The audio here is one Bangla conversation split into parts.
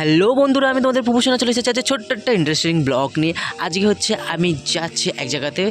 হ্যালো বন্ধুরা, আমি তোমাদের প্রমোশনে চলে এসেছি আজকে ছোট্ট একটা ইন্টারেস্টিং ব্লগ নিয়ে। আজকে হচ্ছে আমি যাচ্ছি এক জায়গাতে।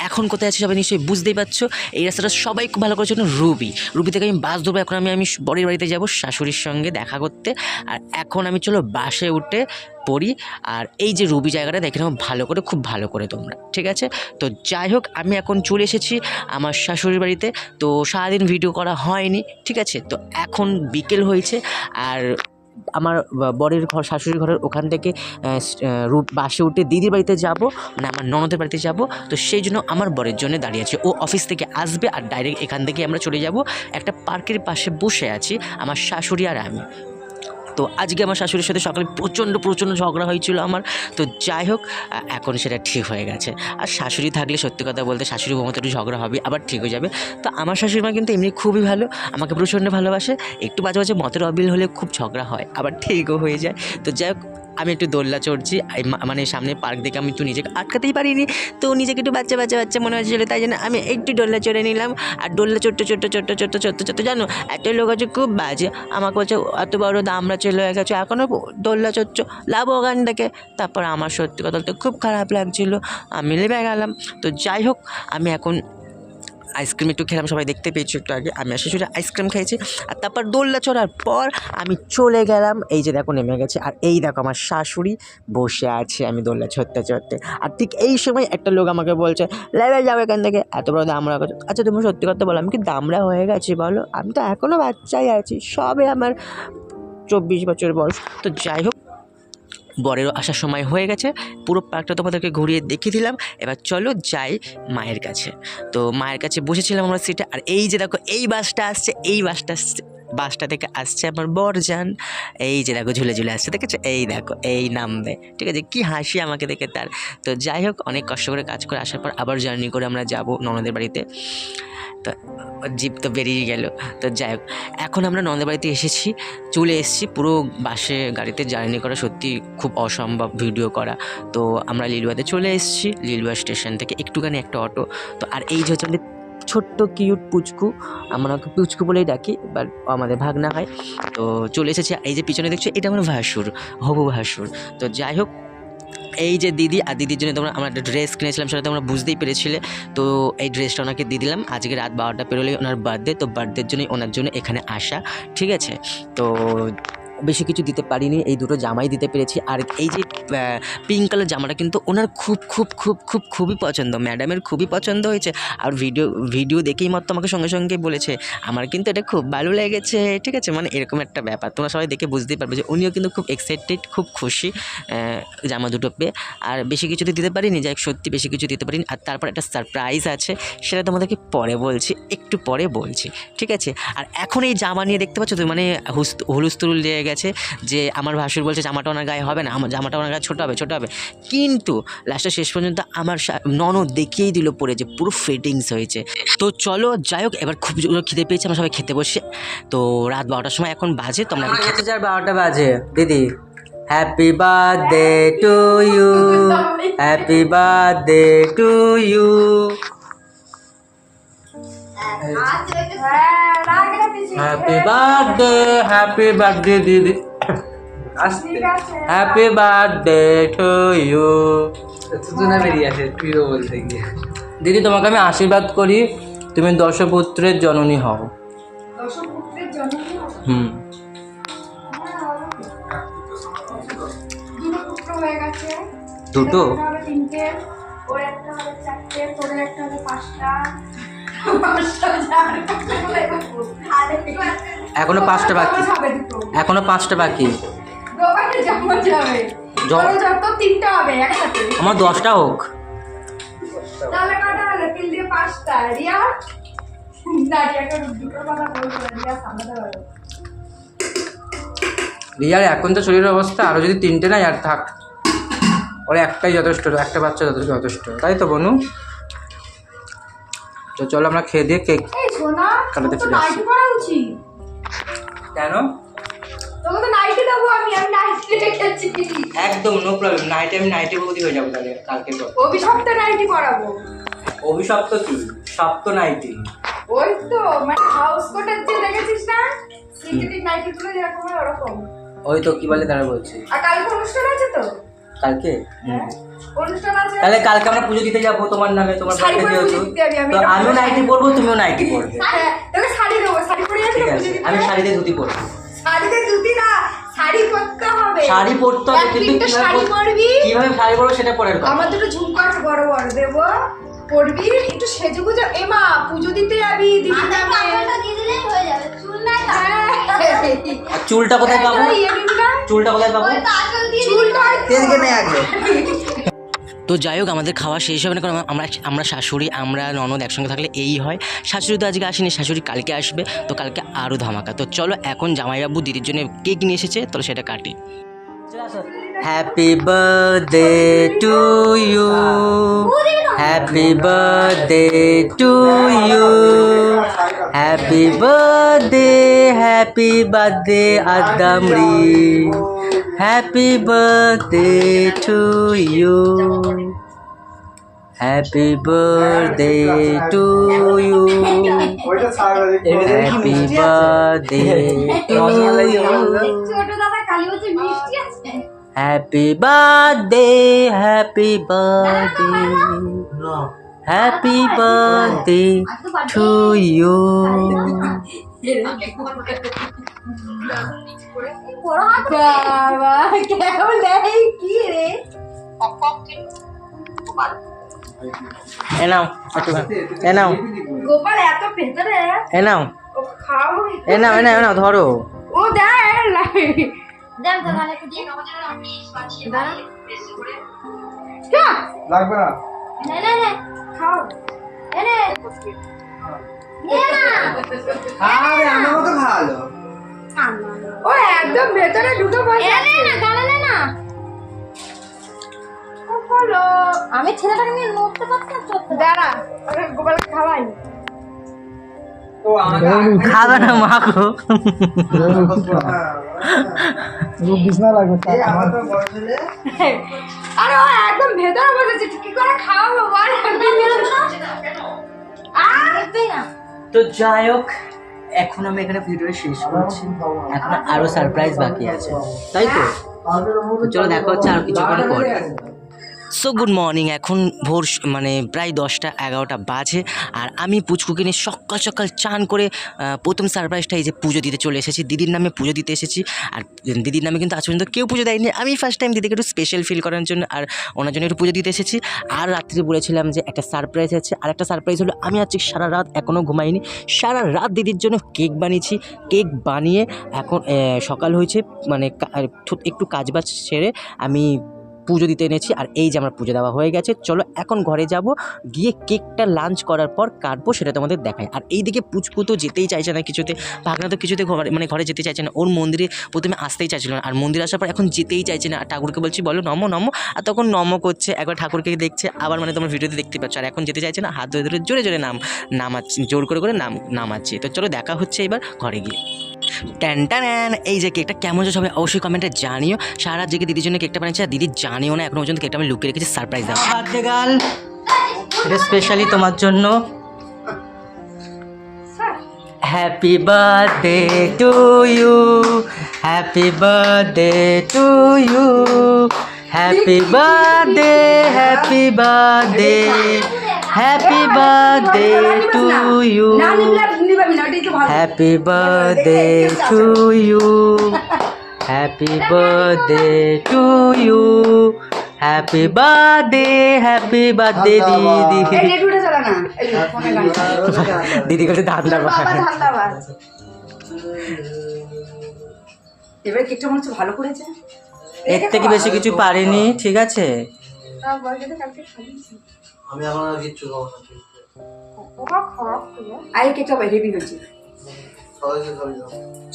এখন কোথায় আছি সবাই নিশ্চয়ই বুঝতেই পারছো। এই রাস্তাটা সবাই খুব ভালো করে চেনো, রুবি থেকে আমি বাস ধরবো। এখন আমি বরের বাড়িতে যাব শাশুড়ির সঙ্গে দেখা করতে। আর এখন আমি চলো বাসে উঠে পড়ি। আর এই যে রুবি জায়গাটা দেখে নাও ভালো করে, খুব ভালো করে তোমরা, ঠিক আছে? তো যাই হোক, আমি এখন চলে এসেছি আমার শাশুড়ির বাড়িতে। তো সারাদিন ভিডিও করা হয়নি, ঠিক আছে? তো এখন বিকেল হয়েছে আর আমার বরের ঘর, শাশুড়ির ঘরের ওখান থেকে বাসে উঠে দিদির বাড়িতে যাব, মানে আমার ননদের বাড়িতে যাব। তো সেই জন্য আমার বরের জন্য দাঁড়িয়ে আছে। ও অফিস থেকে আসবে আর ডাইরেক্ট এখান থেকে আমরা চলে যাব। একটা পার্কের পাশে বসে আছি আমার শাশুড়ি আর আমি। তো আজকে আমার শাশুড়ির সাথে সকালে প্রচণ্ড ঝগড়া হয়েছিল আমার। তো যাই হোক, এখন সেটা ঠিক হয়ে গেছে। আর শাশুড়ি থাকলে সত্যি কথা বলতে শাশুড়ি বৌমা একটু ঝগড়া হবে, আবার ঠিক হয়ে যাবে। তো আমার শাশুড়ি মা কিন্তু এমনি খুবই ভালো, আমাকে প্রচণ্ড ভালোবাসে। একটু বাজে বাজে মতের অবিল হলে খুব ঝগড়া হয়, আবার ঠিকও হয়ে যায়। তো যাই হোক, আমি একটু দোল্লা চড়ছি, মানে সামনে পার্ক দেখে আমি একটু নিজেকে আটকাতেই পারিনি। তো নিজেকে একটু বাচ্চা মনে হচ্ছিলো, তাই জন্য আমি একটু দোল্লা চড়ে নিলাম। আর দোল্লা চড়তে জানো এত লোক আছে খুব বাজে, আমাকে বলছে এত বড় দামরা চলে হয়ে গেছে, এখনও দোল্লা চড়ছো, লাভ ওখান থেকে। তারপর আমার সত্যি কথা বলতে খুব খারাপ লাগছিলো, আমি লেবে গেলাম। তো যাই হোক, আমি এখন আইসক্রিম একটু খেলাম, সবাই দেখতে পেয়েছি একটু আগে আমি আর শাশুড়ি আইসক্রিম খেয়েছি। আর তারপর দোল্লা চড়ার পর আমি চলে গেলাম, এই যে দেখো নেমে গেছে। আর এই দেখো আমার শাশুড়ি বসে আছে, আমি দোল্লা চড়তে। আর ঠিক এই সময় একটা লোক আমাকে বলছে লেবে যাও এখান থেকে, এত বড় দামড়া। আচ্ছা তুমি সত্যি কথা বলো, আমি কি দামড়া হয়ে গেছি বলো? আমি তো এখনও বাচ্চাই আছি, সবে আমার 24 বছর বয়স। তো যাই হোক, বরেরও আসার সময় হয়ে গেছে, পুরো পার্কটা তোমাদেরকে ঘুরিয়ে দেখিয়ে দিলাম। এবার চলো যাই মায়ের কাছে। তো মায়ের কাছে বসেছিলাম আমরা সিটে। আর এই যে দেখো এই বাসটা আসছে, বাসটা থেকে আসছে আমার বরজান। এই যে দেখো ঝুলে আসছে, দেখেছো? এই দেখো এই নামবে, ঠিক আছে? কি হাসি আমাকে দেখে তার। তো যাই হোক, অনেক কষ্ট করে কাজ করে আসার পর আবার জার্নি করে আমরা যাব ননদের বাড়িতে। তো জিপ তো বেরিয়ে গেল। তো যাই হোক, এখন আমরা ননদের বাড়িতে চলে এসেছি। পুরো বাসে গাড়িতে জার্নি করা সত্যি খুব অসম্ভব ভিডিও করা। তো আমরা লিলুয়াতে চলে এসেছি, লিলুয়া স্টেশন থেকে একটুখানি একটা অটো। তো আর এই যে হচ্ছে আমাদের ছোট্ট কিউট পুচকু, আমরা ওকে পুচকু বলেই ডাকি, বাট আমাদের ভাগনা হয়। তো চলে এসেছি। এই যে পিছনে দেখছো, এটা আমার ভাসুর, হবু ভাসুর। তো যাই হোক, এই যে দিদি, আর দিদির জন্য আমরা একটা ড্রেস কিনেছিলাম, সেটা তোমরা বুঝতেই পেরেছিলে। তো এই ড্রেসটা ওনাকে দিয়ে দিলাম। আজকে রাত 12টা পেরোলেই ওনার বার্থডে, তো বার্থডের জন্যই ওনার জন্য এখানে আসা, ঠিক আছে? তো বেশি কিছু দিতে পারিনি, এই দুটো জামাই দিতে পেরেছি। আর এই যে পিঙ্ক কালার জামাটা কিন্তু ওনার খুবই পছন্দ, ম্যাডামের খুবই পছন্দ হয়েছে। আর ভিডিও দেখেই মতো আমাকে সঙ্গে বলেছে আমার কিন্তু এটা খুব ভালো লেগেছে, ঠিক আছে? মানে এরকম একটা ব্যাপার, তোমরা সবাই দেখে বুঝতেই পারবে যে উনিও কিন্তু খুব এক্সাইটেড, খুব খুশি জামা দুটো পেয়ে। আর বেশি কিছু দিতে পারিনি, যাই সত্যি বেশি কিছু দিতে পারিনি। আর তারপর একটা সারপ্রাইজ আছে, সেটা তোমাদেরকে পরে বলছি, একটু পরে বলছি, ঠিক আছে? আর এখন এই জামা নিয়ে দেখতে পাচ্ছ তো, মানে হুলুস্থুল লেগে গেছে যে আমার ভাসুর বলছে জামাটা ওনার গায়ে হবে না, আমার জামাটা ওনার গায়ে ছোটো হবে। কিন্তু লাস্টে শেষ পর্যন্ত আমার ননদ দেখিয়েই দিল পরে যে পুরো ফিটিংস হয়েছে। তো চলো যাই হোক, এবার খুব খিদে পেয়েছে, আমরা সবাই খেতে বসে। তো রাত 12টার সময় এখন বাজে, তোমরা এখন খেতে 12টা বাজে। দিদি happy birthday to you, happy birthday to you. Happy birthday দিদি, হ্যাপি বার্থডে টু ইউ। বেরিয়ে আসে প্রিয় বলতে গিয়ে। দিদি তোমাকে আমি আশীর্বাদ করি, তুমি দশপুত্রের জননী হও। দুটো এখনো 5টা বাকি। আমার 10টা হোক। রিয়ার এখন তো শরীরের অবস্থা, আরো যদি 3টে না আর থাক, ওর একটাই যথেষ্ট, একটা বাচ্চা যথেষ্ট, তাই তো বনু? তো চলো আমরা খেয়ে দিয়ে কেক কাটাতে চলে আসছি। কেন? একদম নো প্রবলেম, নাইটে আমি নাইটে বৌদি হয়ে যাবো তাহলে কালকে। অভিশপ্ত নাইটি পরাবো। অভিশপ্ত কি? সপ্ত নাইটি। ওই তো মানে হাউস কোটের যে দেখেছিস না, সিনথেটিক নাইটি গুলো যেরকম হয় ওরকম। ওই তো কি বলে তারা বলছি আর কালকে অনুষ্ঠান আছে তো? কালকে হ্যাঁ, অনুষ্ঠান আছে। তাহলে কালকে আমরা পুজো দিতে যাবো তোমার নামে, তোমার শাড়ি বাড়িতে পরে যেহেতু পুজো দিতে যাবি, আমি তো এটা আমিও নাইটি পরবো, তুমিও নাইটি পরবে। হ্যাঁ, তোকে শাড়ি দেবো, শাড়ি পরে যাবি ঠিক তো আছে, পুজো দিতে? আমি শাড়িতে ধুতি পরবো। শাড়িতে জুতি না, শাড়ি পরতে হবে। শাড়ি পরতে হবে, এক কিন্তু তিনটে শাড়ি পরবি। কিভাবে শাড়ি পরবো সেটা পরের কথা। আমার দুটো ঝুমকা আছে বড় বড়, দেবো পরবি, একটু সেজে গুজে। এমা পুজো দিতে যাবি দিদি নামে। আর চুলটা কোথায় পাবো? চুলটা কোথায় পাবো? চুলটা নেই আগে। তো যাই হোক, আমাদের খাওয়া শেষ হবে না, কারণ আমরা শাশুড়ি, আমরা ননদ একসঙ্গে থাকলে এই হয়। শাশুড়ি তো আজকে আসেনি, শাশুড়ি কালকে আসবে, তো কালকে আরও ধামাকা। তো চলো এখন জামাইবাবু দিদির জন্য কেক নিয়ে এসেছে, তাহলে সেটা কাটি। Happy birthday to you, happy birthday to you, happy birthday আদামরি, happy birthday to you, happy birthday to you, happy birthday to you, ছোট দাদা কালী বলছে মিষ্টি আছে। Happy birthday, happy birthday, happy birthday to you. বাবা কেমন দেয় কি রে? এ নাও, এ নাও, গোপাল এত ভেতরে এ নাও, ও খাও। এ নাও, এ নাও, এ নাও, ধরো। ও দেখ লাগবে না। খাও। আরে আমাকে তো ভালো। ও একদম ভেতরে ঢুকে বসে আছে। ও বলো, আমি ছেলেটাকে নিয়ে নড়তে পারছি না, চলতে দাঁড়া ওকে গোপালকে খাওয়াই। তো আমাকে খাবে না মাখো। বিছনা লাগবে। আমার তো বড় ছেলে। আরে ও একদম ভেতরে বসেছে, কি করে খাওয়াবো বল? পারছি না। তো যাই হোক, এখন আমি এখানে ভিডিও শেষ করছি, এখন আরো সারপ্রাইজ বাকি আছে, তাই তো? তো চলো দেখা হচ্ছে আর কিছুক্ষণ পরে। সো গুড মর্নিং, এখন ভোর মানে প্রায় 10টা-11টা বাজে, আর আমি পুচকুকে নিয়ে সকাল সকাল চান করে প্রথম সারপ্রাইজটা এই যে পুজো দিতে চলে এসেছি, দিদির নামে পুজো দিতে এসেছি। আর দিদির নামে কিন্তু আজ পর্যন্ত কেউ পুজো দেয়নি, আমি ফার্স্ট টাইম দিদিকে একটু স্পেশাল ফিল করার জন্য আর ওনার জন্য একটু পুজো দিতে এসেছি। আর রাত্রে বলেছিলাম যে একটা সারপ্রাইজ আছে, আর একটা সারপ্রাইজ হলো আমি আজকে সারা রাত এখনও ঘুমাইনি, সারা রাত দিদির জন্য কেক বানিয়েছি। কেক বানিয়ে এখন সকাল হয়েছে, মানে একটু কাজবাজ সেরে আমি পুজো দিতে এনেছি। আর এই যে আমার পুজো দেওয়া হয়ে গেছে, চলো এখন ঘরে যাব, গিয়ে কেকটা লাঞ্চ করার পর কাটবো, সেটা তোমাদের দেখাই। আর এইদিকে পুচকু তো যেতেই চাইছে না কিছুতে, ভাগনা তো কিছুতে ঘরে যেতে চাইছে না, ওর মন্দিরে প্রথমে আসতেই চাইছিল না, আর মন্দিরে আসার পর এখন যেতেই চাইছে না। আর ঠাকুরকে বলছি বলো নমো নমো, আর তখন নমো করছে, একবার ঠাকুরকে দেখছে, আবার মানে তোমার ভিডিওতে দেখতে পাচ্ছ। আর এখন যেতে চাইছে না, হাত ধরে ধরে জোরে জোরে নামাচ্ছে, জোর করে নামাচ্ছে। তো চলো দেখা হচ্ছে এবার ঘরে গিয়ে। ট্যান, এই যে কেকটা কেমন হচ্ছে সবাই অবশ্যই কমেন্টে জানিও। সারা জেগে দিদির জন্য কেকটা বানিয়েছি, আর দিদি জানিও না এখনো পর্যন্ত কেকটা আমি লুকিয়ে রেখেছি সারপ্রাইজ দেওয়া। বার্থডে গার্ল, এটা স্পেশালি তোমার জন্য। Happy birthday to you, happy birthday to you, happy birthday, happy birthday, happy birthday to you, না নিবাবি না, এটা একটু ভালো। Happy birthday to you, happy birthday to you, happy birthday দিদি। এই রেডিওটা চালা না, এই যে ফোনে গান চালা। দিদি কাছে ধান্দা বাবা ধান্দাবাজ। এবারে কেকটা মনে হচ্ছে ভালো করেছে। এর থেকে বেশি কিছু পারিনি, ঠিক আছে? তাও বলতে কালকে খাইছি। আমি এখন আর কিচ্ছু খাবো না। ওটা খারাপ হলো। আর এই কেকটা হেভি হয়েছে।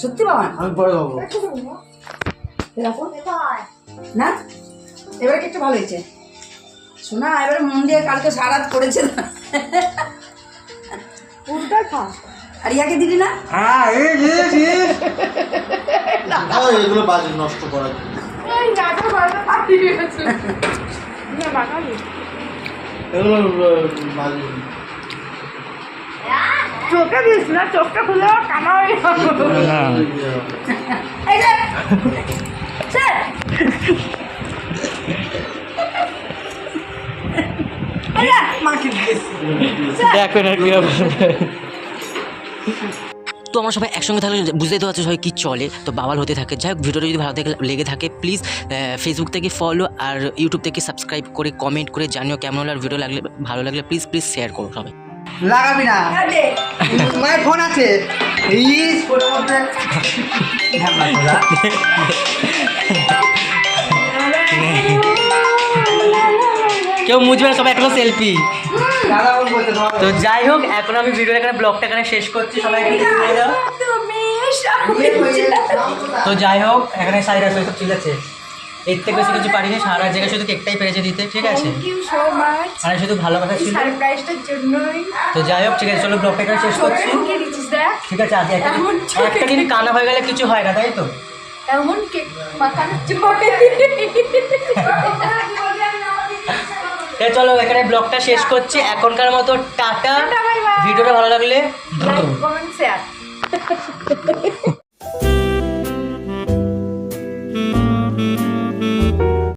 সত্যি বাবা? আমি পরে খাবো। দেখো না, এবারে কেকটা ভালো হয়েছে। শোনা এবারে মন দিয়ে কালকে সারা রাত করেছে না, পুরোটা খা। আর ইয়াকে দিলি না? হ্যাঁ এগুলো বাজি নষ্ট করার জন্য। এই রাজা বাবা পাঠিয়ে দিয়েছে না বাবা। এগুলো বাজি। চোখে দিস না, চোখটা খুলে কানা হয়ে যাবে। এই যে স্যার মাকে দেখো না কি অবস্থা। তো আমরা সবাই একসঙ্গে থাকলে বুঝতেই তো পারছো সবাই কী চলে, তো বাবাল হতে থাকে। যাই হোক, ভিডিওটা যদি ভালো লেগে থাকে প্লিজ ফেসবুক থেকে ফলো আর ইউটিউব থেকে সাবস্ক্রাইব করে কমেন্ট করে জানিও কেমন হলো, আর ভিডিও লাগলে ভালো লাগলে প্লিজ শেয়ার করো সবাই। লাগাবি না, মায়ের ফোন আছে প্লিজ ফোনের মধ্যে কেউ মুছবে না, সবাই একটা সেলফি। দাদা ফোন করতে তো যাই হোক, এখন আমি ভিডিওটা এখানে ব্লগটা এখানে শেষ করছি, সবাই তো যাই হোক এখানে সাইড আসবে সব ঠিক আছে, এর থেকে বেশি কিছু পারিনি, সারা জায়গায় শুধু কেকটাই পেরেছে দিতে, ঠিক আছে, আর শুধু ভালোবাসা ছিল। সারপ্রাইজটার জন্যই তো যাই হোক ঠিক আছে, চলো ব্লগটা এখানে শেষ করছি, কে দিচ্ছিস দেখ, ঠিক আছে। আজ একটা দিন কানা হয়ে গেলে কিছু হয় না, তাই তো? এমন কেক মাখানো চোখে চলো এখানে ব্লগটা শেষ করছি এখনকার মতো, টাটা। ভিডিওটা ভালো লাগলে কমেন্ট শেয়ার